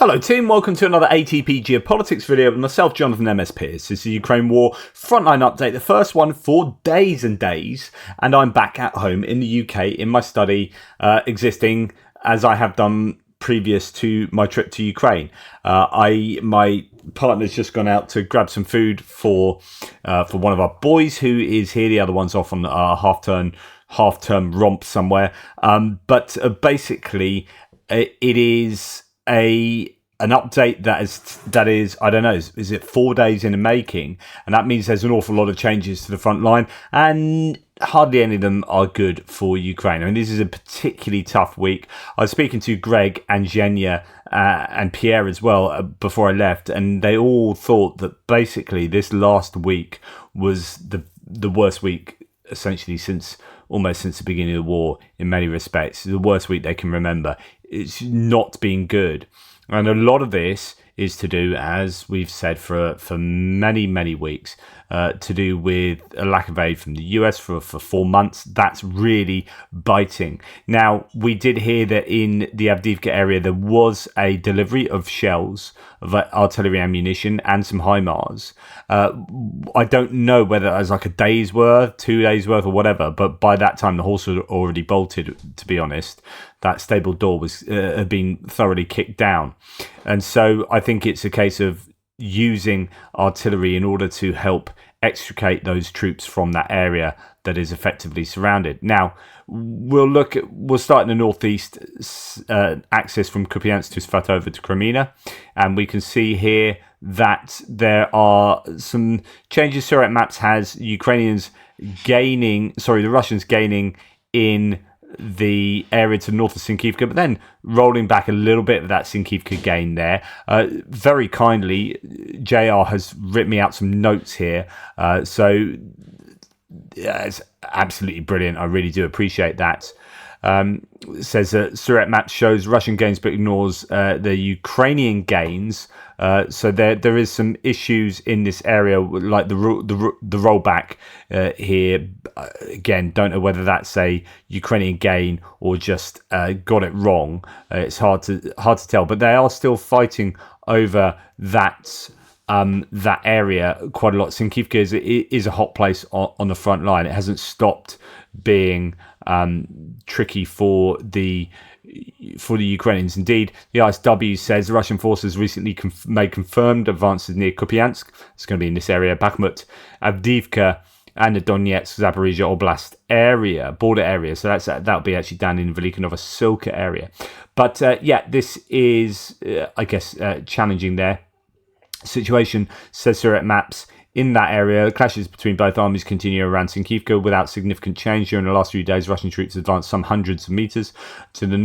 Hello team, welcome to another ATP Geopolitics video with myself, Jonathan MS Pearce. This is the Ukraine War Frontline update, the first one for days and days, and I'm back at home in the UK in my study, existing as I have done previous to my trip to Ukraine. My partner's just gone out to grab some food for one of our boys who is here. The other one's off on a half-term romp somewhere. But basically, it is an update that is I don't know, is it 4 days in the making, and that means there's an awful lot of changes to the front line, and hardly any of them are good for Ukraine. I mean, this is a particularly tough week. I was speaking to Greg and Zhenya and Pierre as well before I left, and they all thought that basically this last week was the worst week essentially almost since the beginning of the war in many respects. The worst week they can remember. It's not been good. And a lot of this is to do, as we've said for many, many weeks, to do with a lack of aid from the US for 4 months. That's really biting. Now, we did hear that in the Avdiivka area, there was a delivery of shells, of artillery ammunition, and some HIMARS. I don't know whether it was like a day's worth, 2 days worth, or whatever, but by that time, the horse had already bolted, to be honest. That stable door had been thoroughly kicked down. And so I think it's a case of using artillery in order to help extricate those troops from that area that is effectively surrounded. Now, we'll start in the northeast axis from Kupiansk to Svatove to Crimea, and we can see here that there are some changes. Surat Maps has the Russians gaining in the area to the north of Sinkivka, but then rolling back a little bit of that Sinkivka gain there. Very kindly, JR has written me out some notes here. So yeah, it's absolutely brilliant. I really do appreciate that. Says that Surat Map shows Russian gains but ignores the Ukrainian gains. So there is some issues in this area, like the rollback here. Again, don't know whether that's a Ukrainian gain or just got it wrong. It's hard to tell, but they are still fighting over that area quite a lot. Sinkivka is a hot place on the front line. It hasn't stopped being tricky for the Ukrainians. Indeed, the ISW says the Russian forces recently made confirmed advances near Kupiansk. It's going to be in this area, Bakhmut, Avdiivka, and the Donetsk, Zaporizhia Oblast area, border area. So that'll be actually down in Velika Novosilka area. But this is, I guess, challenging there. Situation, says Surat Maps, in that area. Clashes between both armies continue around Sinkivka without significant change. During the last few days, Russian troops advanced some hundreds of meters on the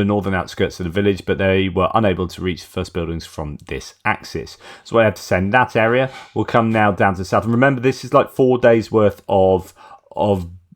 northern outskirts of the village, but they were unable to reach the first buildings from this axis. So what I have to say in that area will come now down to the south. And remember, this is like 4 days worth of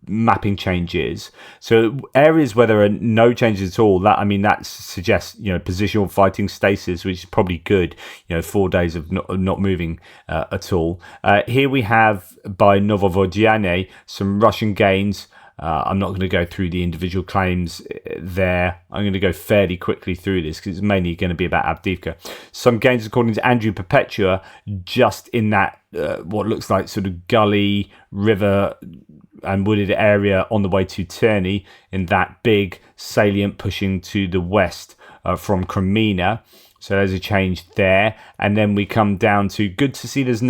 mapping changes. So areas where there are no changes at all, that suggests positional fighting stasis, which is probably good. 4 days of not moving at all. Here we have by Novovodiyane some Russian gains. I'm not going to go through the individual claims there. I'm going to go fairly quickly through this because it's mainly going to be about Avdiivka. Some gains according to Andrew Perpetua, just in that what looks like sort of gully, river and wooded area on the way to Terny, in that big salient pushing to the west from Crimea. So there's a change there, and then we come down to good to see there's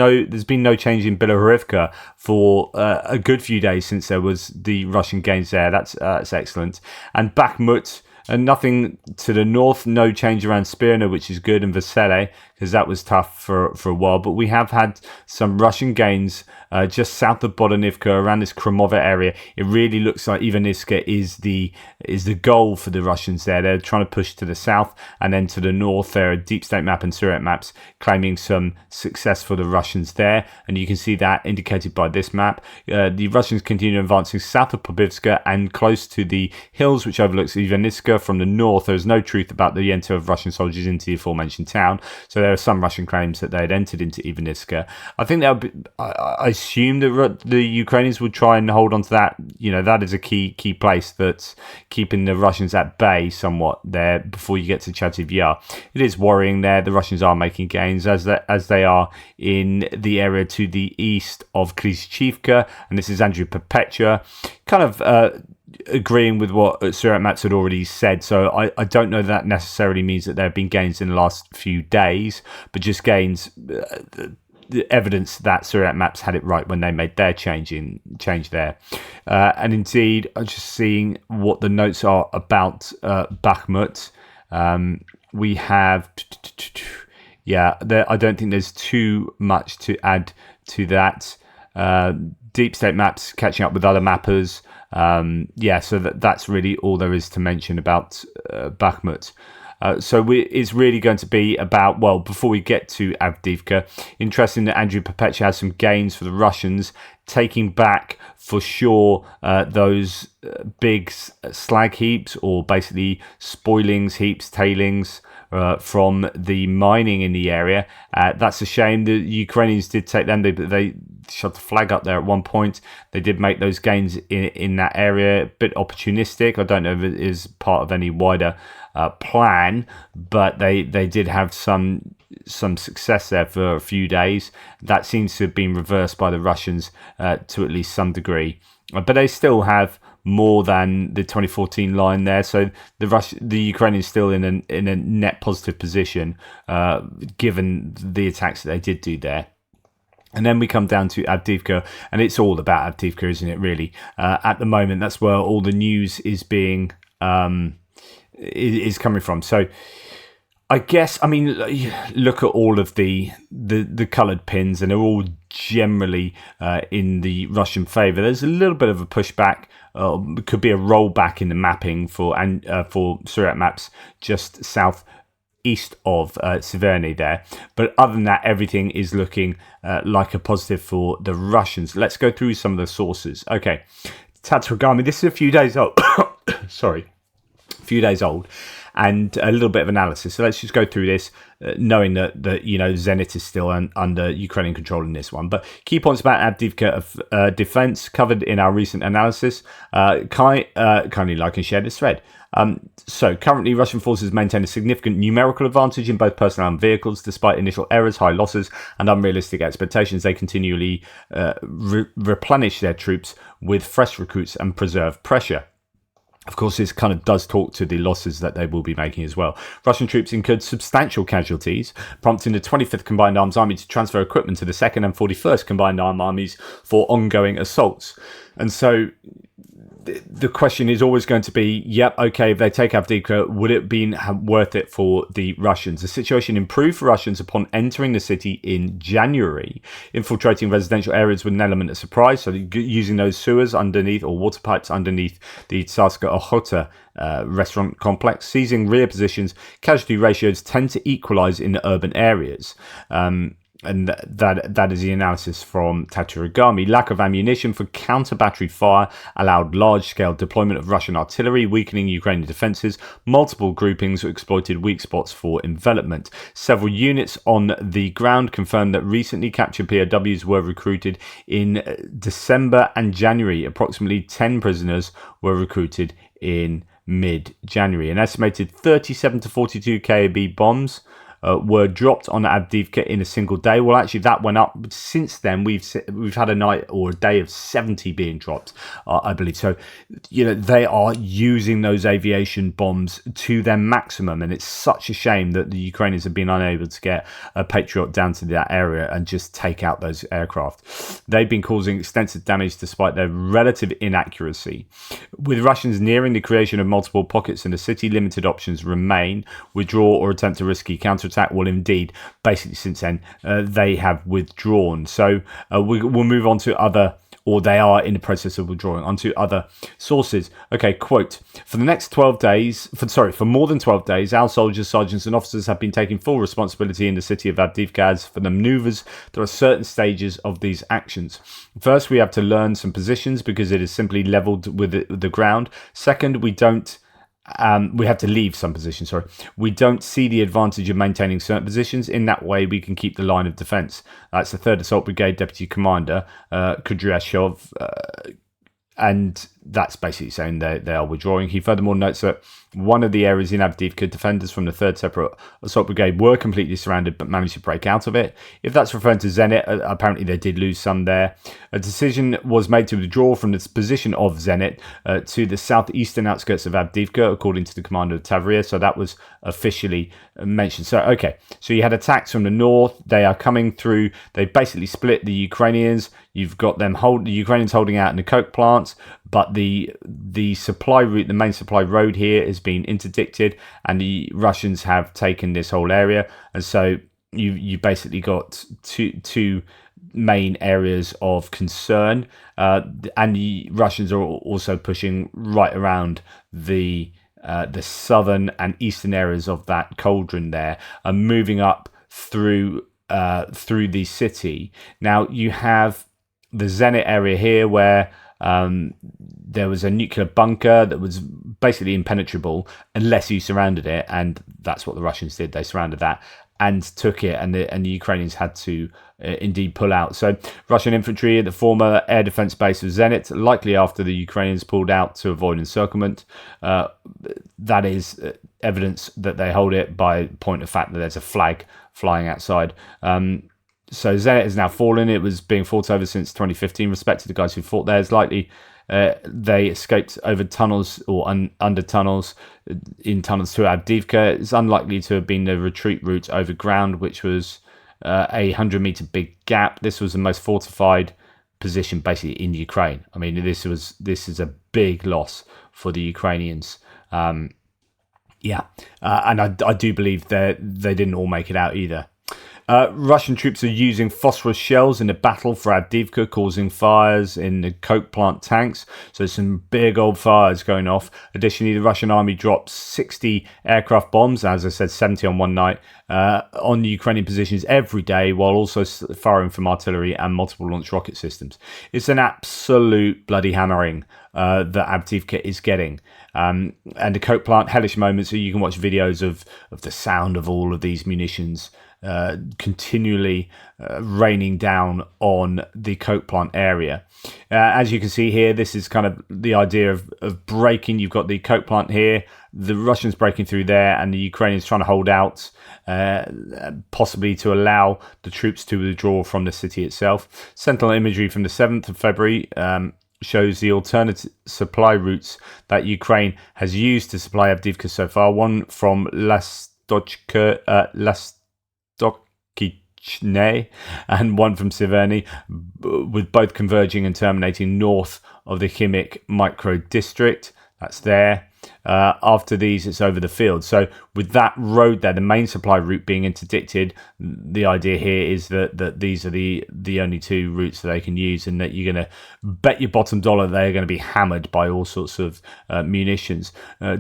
been no change in Bilahorivka for a good few days since there was the Russian gains there. That's excellent. And Bakhmut, and nothing to the north, no change around Spirna, which is good, and Vesele, because that was tough for a while. But we have had some Russian gains just south of Bodanivka, around this Kromova area. It really looks like Ivaniska is the goal for the Russians there. They're trying to push to the south, and then to the north there are Deep State Map and Surat Maps claiming some success for the Russians there, and you can see that indicated by this map. The Russians continue advancing south of Pobivska and close to the hills which overlooks Ivaniska from the north. There was no truth about the entry of Russian soldiers into the aforementioned town. So there are some Russian claims that they had entered into Ivaniska. I think that would be, I assume that the Ukrainians would try and hold on to that. That is a key place that's keeping the Russians at bay somewhat there before you get to Chasiv Yar. It is worrying there. The Russians are making gains as they are in the area to the east of Klishchivka, and this is Andrew Perpetua, kind of agreeing with what Surat Mats had already said. So I don't know that necessarily means that there have been gains in the last few days, but just gains, the evidence that Surat Maps had it right when they made their change there. And indeed, I'm just seeing what the notes are about Bakhmut. We have... I don't think there's too much to add to that. Deep State Maps catching up with other mappers. So that's really all there is to mention about Bakhmut. It's really going to be about, before we get to Avdiivka, interesting that Andrew Perpetua has some gains for the Russians, taking back for sure those big slag heaps, or basically spoilings heaps, tailings, from the mining in the area. That's a shame. The Ukrainians did take them. They shot the flag up there at one point. They did make those gains in that area. A bit opportunistic. I don't know if it is part of any wider plan, but they did have some success there for a few days. That seems to have been reversed by the Russians to at least some degree. But they still have more than the 2014 line there, so the Ukrainians still in a net positive position, given the attacks that they did do there. And then we come down to Avdiivka, and it's all about Avdiivka, isn't it? Really, at the moment, that's where all the news is being is coming from. So, I guess, look at all of the coloured pins, and they're all generally in the Russian favour. There's a little bit of a pushback. Could be a rollback in the mapping for Surat Maps just southeast of Severny there. But other than that, everything is looking like a positive for the Russians. Let's go through some of the sources. Okay, Tatarigami, this is a few days old. Sorry. Few days old, and a little bit of analysis. So let's just go through this, knowing that Zenit is still under Ukrainian control in this one. But key points about Avdiivka defense covered in our recent analysis. Kindly like and share this thread. So currently, Russian forces maintain a significant numerical advantage in both personnel and vehicles, despite initial errors, high losses, and unrealistic expectations. They continually replenish their troops with fresh recruits and preserve pressure. Of course, this kind of does talk to the losses that they will be making as well. Russian troops incurred substantial casualties, prompting the 25th Combined Arms Army to transfer equipment to the 2nd and 41st Combined Arms Armies for ongoing assaults. And so the question is always going to be, if they take Avdiivka, would it be worth it for the Russians? The situation improved for Russians upon entering the city in January. Infiltrating residential areas with an element of surprise, so using those sewers underneath, or water pipes underneath the Tsarska Ochota restaurant complex. Seizing rear positions, casualty ratios tend to equalize in the urban areas. And that is the analysis from Tatarigami. Lack of ammunition for counter-battery fire allowed large-scale deployment of Russian artillery, weakening Ukrainian defences. Multiple groupings exploited weak spots for envelopment. Several units on the ground confirmed that recently captured POWs were recruited in December and January. Approximately 10 prisoners were recruited in mid-January. An estimated 37 to 42 KAB bombs were dropped on Avdiivka in a single day. Well, actually, that went up. But since then, we've had a night or a day of 70 being dropped, I believe. So, they are using those aviation bombs to their maximum, and it's such a shame that the Ukrainians have been unable to get a Patriot down to that area and just take out those aircraft. They've been causing extensive damage despite their relative inaccuracy. With Russians nearing the creation of multiple pockets in the city, limited options remain: withdraw or attempt a risky counterattack. Well, indeed, basically since then they have withdrawn. So we'll move on to other, or they are in the process of withdrawing, onto other sources. Okay, quote: for more than 12 days, our soldiers, sergeants and officers have been taking full responsibility in the city of Avdiivka. As for the maneuvers, there are certain stages of these actions. First, we have to learn some positions because it is simply leveled with the ground. Second, we don't we have to leave some positions. Sorry, we don't see the advantage of maintaining certain positions. In that way, we can keep the line of defence. That's the 3rd Assault Brigade Deputy Commander Kudryashov, and that's basically saying they are withdrawing. He furthermore notes that one of the areas in Avdiivka, defenders from the 3rd Separate Assault Brigade were completely surrounded but managed to break out of it. If that's referring to Zenit, apparently they did lose some there. A decision was made to withdraw from the position of Zenit to the southeastern outskirts of Avdiivka, according to the commander of Tavria. So that was officially mentioned. So, okay, so you had attacks from the north. They are coming through. They basically split the Ukrainians. You've got them the Ukrainians holding out in the coke plants, but the supply route, the main supply road here, has been interdicted, and the Russians have taken this whole area. And so you basically got two main areas of concern, and the Russians are also pushing right around the southern and eastern areas of that cauldron there, and moving up through the city. Now you have the Zenit area here, where there was a nuclear bunker that was basically impenetrable unless you surrounded it, and that's what the Russians did. They surrounded that and took it, and the Ukrainians had to indeed pull out. So Russian infantry at the former air defense base of Zenit, likely after the Ukrainians pulled out to avoid encirclement. That is evidence that they hold it by point of fact that there's a flag flying outside. So Zenit has now fallen. It was being fought over since 2015. Respect to the guys who fought there. It's likely they escaped over tunnels or under tunnels, in tunnels to Avdiivka. It's unlikely to have been the retreat route over ground, which was a 100-meter big gap. This was the most fortified position basically in Ukraine. I mean, this is a big loss for the Ukrainians. And I do believe that they didn't all make it out either. Russian troops are using phosphorus shells in the battle for Avdiivka, causing fires in the coke plant tanks. So some big old fires going off. Additionally, the Russian army dropped 60 aircraft bombs, as I said, 70 on one night, on the Ukrainian positions every day, while also firing from artillery and multiple launch rocket systems. It's an absolute bloody hammering that Avdiivka is getting. And the coke plant, hellish moments. So you can watch videos of the sound of all of these munitions continually raining down on the coke plant area. As you can see here, this is kind of the idea of breaking. You've got the coke plant here, the Russians breaking through there, and the Ukrainians trying to hold out, possibly to allow the troops to withdraw from the city itself. Sentinel imagery from the 7th of February shows the alternative supply routes that Ukraine has used to supply Avdiivka so far. One from Lastochne and one from Severny, with both converging and terminating north of the Khimik micro district. That's there. After these, it's over the field. So with that road there, the main supply route being interdicted, the idea here is that these are the only two routes that they can use, and that you're going to bet your bottom dollar they're going to be hammered by all sorts of munitions.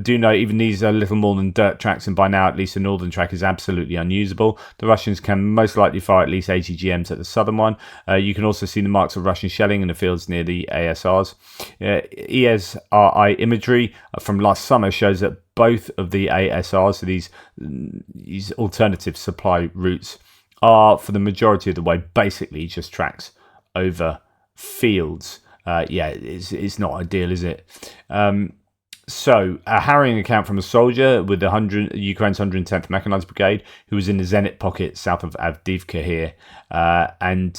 Do note, even these are little more than dirt tracks, and by now at least the northern track is absolutely unusable. The Russians can most likely fire at least ATGMs at the southern one. You can also see the marks of Russian shelling in the fields near the ASRs. ESRI imagery from last summer shows that both of the ASRs, so these alternative supply routes, are for the majority of the way basically just tracks over fields. It's not ideal, is it? So a harrowing account from a soldier with Ukraine's 110th Mechanized Brigade, who was in the Zenit pocket south of Avdiivka here, and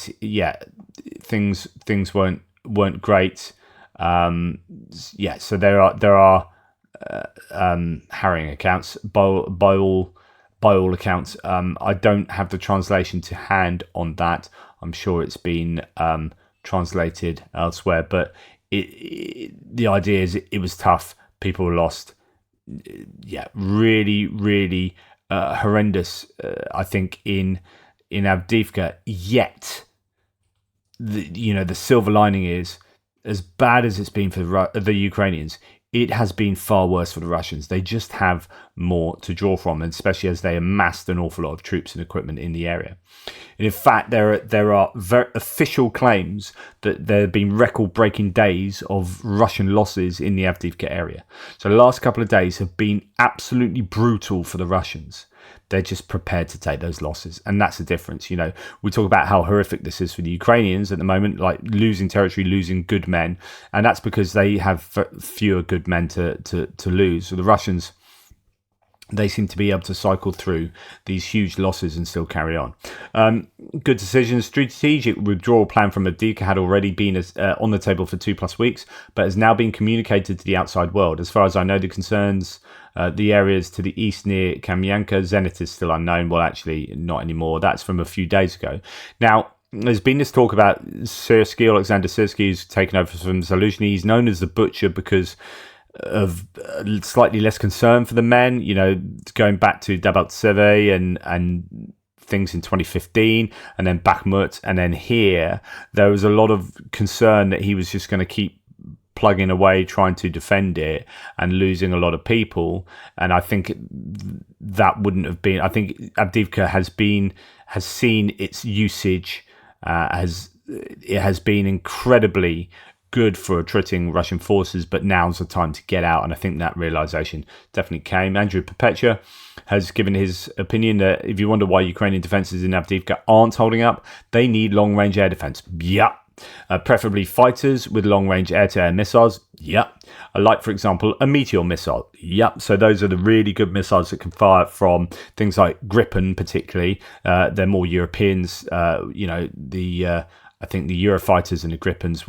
things weren't great. So there are harrowing accounts by all accounts. I don't have the translation to hand on that. I'm sure it's been translated elsewhere, but the idea is it was tough. People were lost. Really horrendous. I think in Avdiivka. Yet the silver lining is, as bad as it's been for the Ukrainians, it has been far worse for the Russians. They just have more to draw from, and especially as they amassed an awful lot of troops and equipment in the area. And in fact, there are official claims that there have been record-breaking days of Russian losses in the Avdiivka area. So the last couple of days have been absolutely brutal for the Russians. They're just prepared to take those losses. And that's the difference. You know, we talk about how horrific this is for the Ukrainians at the moment, like losing territory, losing good men. And that's because they have fewer good men to lose. So the Russians, they seem to be able to cycle through these huge losses and still carry on. Good decisions. Strategic withdrawal plan from Avdiivka had already been on the table for 2+ weeks, but has now been communicated to the outside world. As far as I know, the concerns the areas to the east near Kamyanka, Zenit is still unknown. Well, actually, not anymore. That's from a few days ago. Now, there's been this talk about Syrsky, Alexander Syrsky, who's taken over from Zaluzhny. He's known as the Butcher because of slightly less concern for the men, you know, going back to Debaltseve and things in 2015, and then Bakhmut, and then here. There was a lot of concern that he was just going to keep plugging away, trying to defend it and losing a lot of people. And I think that wouldn't have been, I think Avdiivka has seen its usage, it has been incredibly good for attriting Russian forces, but now's the time to get out. And I think that realization definitely came. Andrew Perpetua has given his opinion that if you wonder why Ukrainian defenses in Avdiivka aren't holding up, they need long-range air defense. Yep. Preferably fighters with long-range air-to-air missiles. Yep. Like, for example, a Meteor missile. Yep. So those are the really good missiles that can fire from things like Gripen, particularly. They're more Europeans. I think the Eurofighters and the Gripens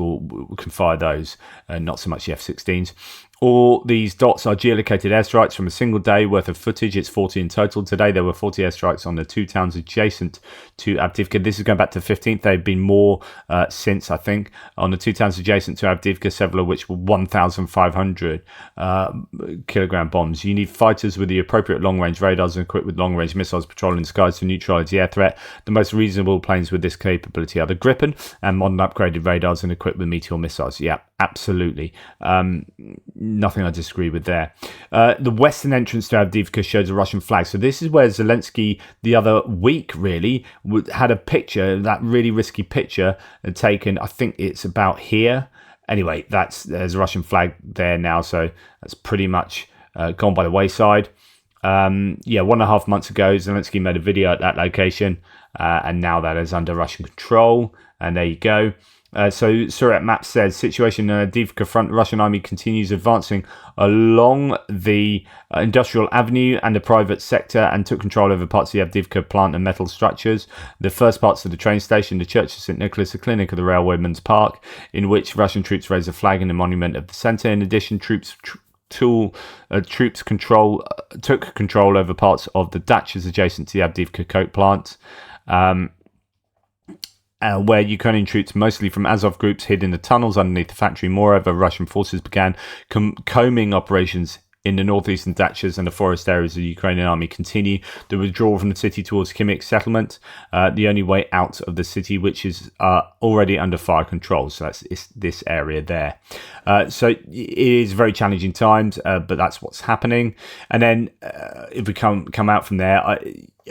can fire those, not so much the F-16s. All these dots are geolocated airstrikes from a single day worth of footage. It's 40 in total. Today, there were 40 airstrikes on the 2 towns adjacent to Avdiivka. This is going back to the 15th. There have been more since, I think, on the 2 towns adjacent to Avdiivka, several of which were 1,500 kilogram bombs. You need fighters with the appropriate long-range radars and equipped with long-range missiles patrolling the skies to neutralize the air threat. The most reasonable planes with this capability are the Gripen and modern upgraded radars and equipped with Meteor missiles. Yeah, absolutely. Nothing I disagree with there. The western entrance to Avdiivka shows a Russian flag. So this is where Zelensky the other week really had a picture, that really risky picture taken. I think it's about here. Anyway, there's a Russian flag there now. So that's pretty much gone by the wayside. 1.5 months ago, Zelensky made a video at that location. And now that is under Russian control. And there you go. So Surat Map says, situation in Avdiivka front, Russian army continues advancing along the industrial avenue and the private sector and took control over parts of the Avdiivka plant and metal structures. The first parts of the train station, the church of St. Nicholas, the clinic of the Railwayman's Park, in which Russian troops raised a flag in the monument of the centre. In addition, troops took control over parts of the dachas adjacent to the Avdiivka coke plant. Where Ukrainian troops, mostly from Azov groups, hid in the tunnels underneath the factory. Moreover, Russian forces began combing operations in the northeastern dachas and the forest areas of the Ukrainian army continue the withdrawal from the city towards Kimik settlement, the only way out of the city, which is already under fire control. So that's this area there. So it is very challenging times, but that's what's happening. And then if we come out from there,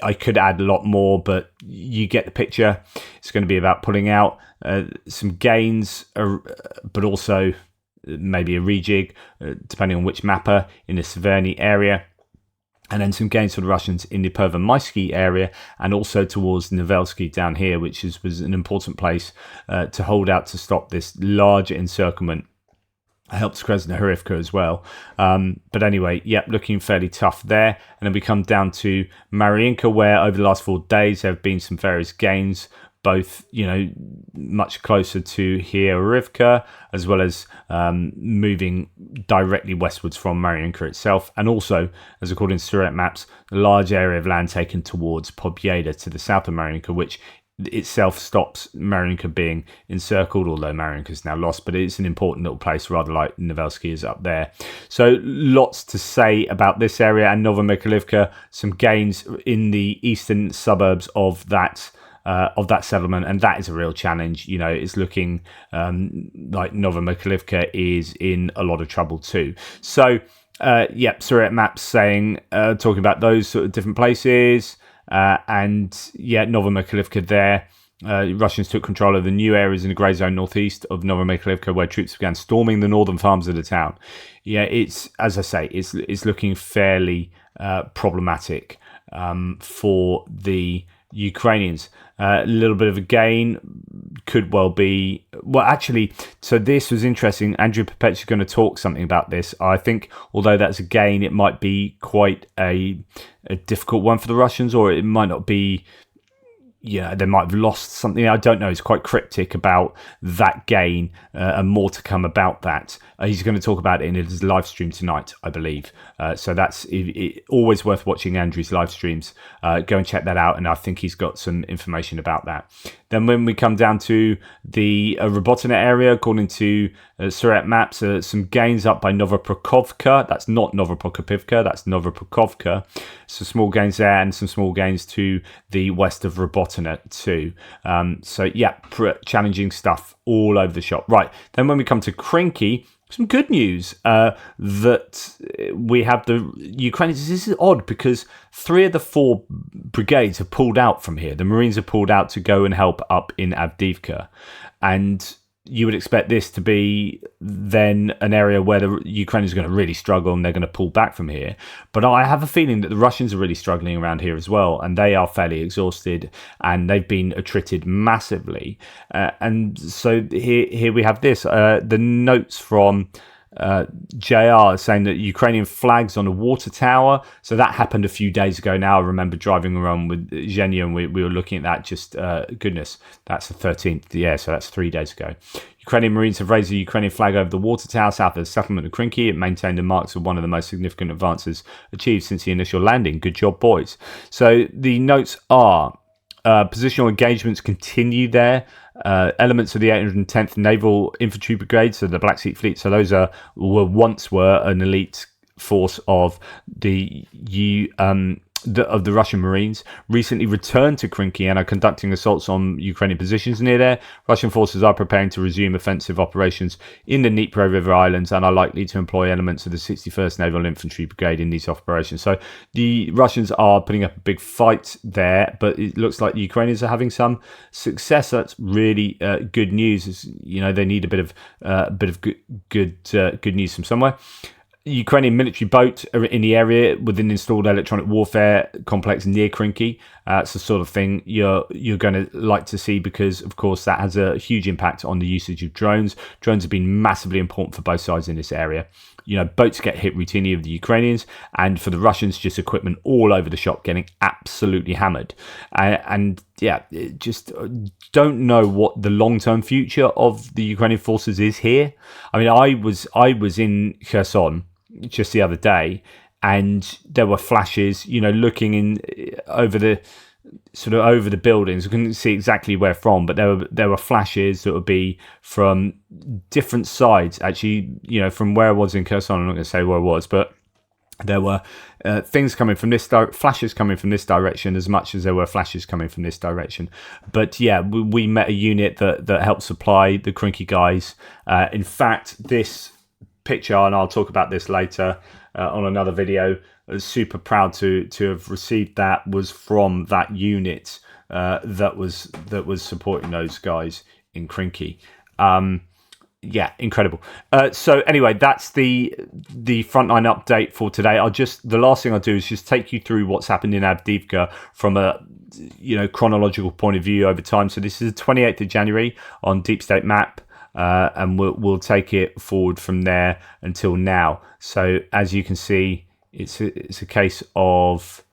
I could add a lot more, but you get the picture. It's going to be about pulling out some gains, but also maybe a rejig, depending on which mapper, in the Severny area. And then some gains for the Russians in the Pervomaisky area and also towards Novelsky down here, which was an important place to hold out to stop this larger encirclement. It helps Krasnohorivka as well. But anyway, looking fairly tough there. And then we come down to Mariinka, where over the last 4 days there have been some various gains, both, much closer to Horivka, as well as moving directly westwards from Mariinka itself. And also, as according to Surat Maps, the large area of land taken towards Pobyeda to the south of Mariinka, which itself stops Mariinka being encircled, although Mariinka is now lost, but it's an important little place, rather like Novelsky is up there. So lots to say about this area. And Novomykhailivka, some gains in the eastern suburbs of that of that settlement, and that is a real challenge. It's looking like Novomykhailivka is in a lot of trouble too. So, Surrey Maps saying, talking about those sort of different places, Novomykhailivka there. Russians took control of the new areas in the grey zone northeast of Novomykhailivka, where troops began storming the northern farms of the town. Yeah, it's, as I say, it's looking fairly problematic for the Ukrainians. A little bit of a gain could well be. Well, actually, so this was interesting. Andrew Pepech is going to talk something about this. I think, although that's a gain, it might be quite a difficult one for the Russians, or it might not be. They might have lost something. I don't know. It's quite cryptic about that gain, and more to come about that. He's going to talk about it in his live stream tonight, I believe. So that's always worth watching Andrew's live streams. Go and check that out, and I think he's got some information about that. Then when we come down to the Robotina area, according to Surat Maps, some gains up by Novoprokhovka. That's not Novoprokopivka, that's Novoprokhovka. So small gains there, and some small gains to the west of Robotina too. Challenging stuff all over the shop. Right, then when we come to Krinky, some good news that we have the Ukrainians. This is odd because 3 of the 4 brigades have pulled out from here. The Marines have pulled out to go and help up in Avdiivka. And you would expect this to be then an area where the Ukrainians are going to really struggle and they're going to pull back from here. But I have a feeling that the Russians are really struggling around here as well, and they are fairly exhausted and they've been attrited massively. And so here we have this. The notes from JR saying that Ukrainian flags on a water tower. So that happened a few days ago now. I remember driving around with Zhenya and we were looking at that. Just goodness, that's the 13th. Yeah, so that's 3 days ago. Ukrainian Marines have raised the Ukrainian flag over the water tower south of the settlement of Krinky. It maintained the marks of one of the most significant advances achieved since the initial landing. Good job, boys. So the notes are positional engagements continue there. Elements of the 810th Naval Infantry Brigade, so the Black Sea Fleet. So those once were an elite force of the Russian Marines, recently returned to Krinky and are conducting assaults on Ukrainian positions near there. Russian forces are preparing to resume offensive operations in the Dnipro River Islands and are likely to employ elements of the 61st Naval Infantry Brigade in these operations. So the Russians are putting up a big fight there, but it looks like the Ukrainians are having some success. That's really good news. They need a bit of good news from somewhere. Ukrainian military boat in the area with an installed electronic warfare complex near Krinky. It's the sort of thing you're going to like to see because, of course, that has a huge impact on the usage of drones. Drones have been massively important for both sides in this area. Boats get hit routinely of the Ukrainians, and for the Russians, just equipment all over the shop getting absolutely hammered. Just don't know what the long-term future of the Ukrainian forces is here. I mean, I was in Kherson just the other day, and there were flashes, looking in over the buildings. I couldn't see exactly where from, but there were flashes that would be from different sides. Actually, from where I was in Kherson, I'm not going to say where I was, but there were things coming from this flashes coming from this direction as much as there were flashes coming from this direction. But yeah, we met a unit that helped supply the Krinky guys. In fact, this picture, and I'll talk about this later on another video, I was super proud to have received that, was from that unit that was supporting those guys in Krinky. Incredible. So anyway, that's the frontline update for today. The last thing I'll do is just take you through what's happened in Avdiivka from a chronological point of view over time. So this is the 28th of January on Deep State Map. And we'll take it forward from there until now. So as you can see, it's a case of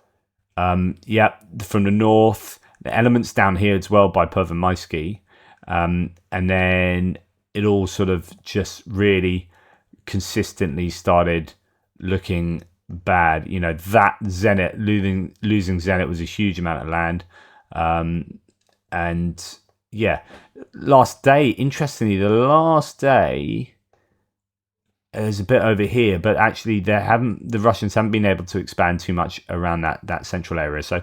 from the north, the elements down here as well by Pervomaisky, and then it all sort of just really consistently started looking bad. That Zenit, losing Zenit was a huge amount of land, and yeah, last day, interestingly, the last day is a bit over here, but actually the Russians haven't been able to expand too much around that central area. So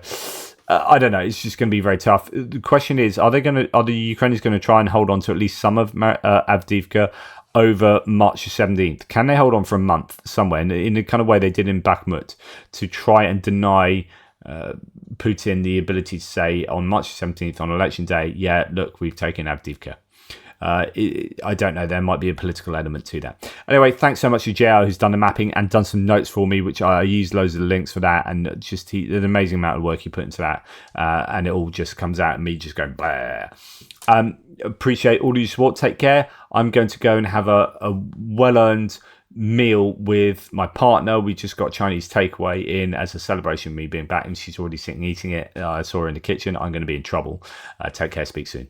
I don't know. It's just going to be very tough. The question is, are the Ukrainians going to try and hold on to at least some of Avdiivka over March 17th? Can they hold on for a month somewhere in the kind of way they did in Bakhmut to try and deny Putin the ability to say on March 17th on election day, yeah, look, we've taken Avdiivka? I don't know. There might be a political element to that. Anyway, thanks so much to JR, who's done the mapping and done some notes for me, which I used loads of the links for that, and just an amazing amount of work he put into that, and it all just comes out of me just going blah. Appreciate all your support. Take care. I'm going to go and have a well-earned meal with my partner. We just got Chinese takeaway in as a celebration of me being back, and she's already sitting eating it. I saw her in the kitchen. I'm going to be in trouble. Take care. Speak soon.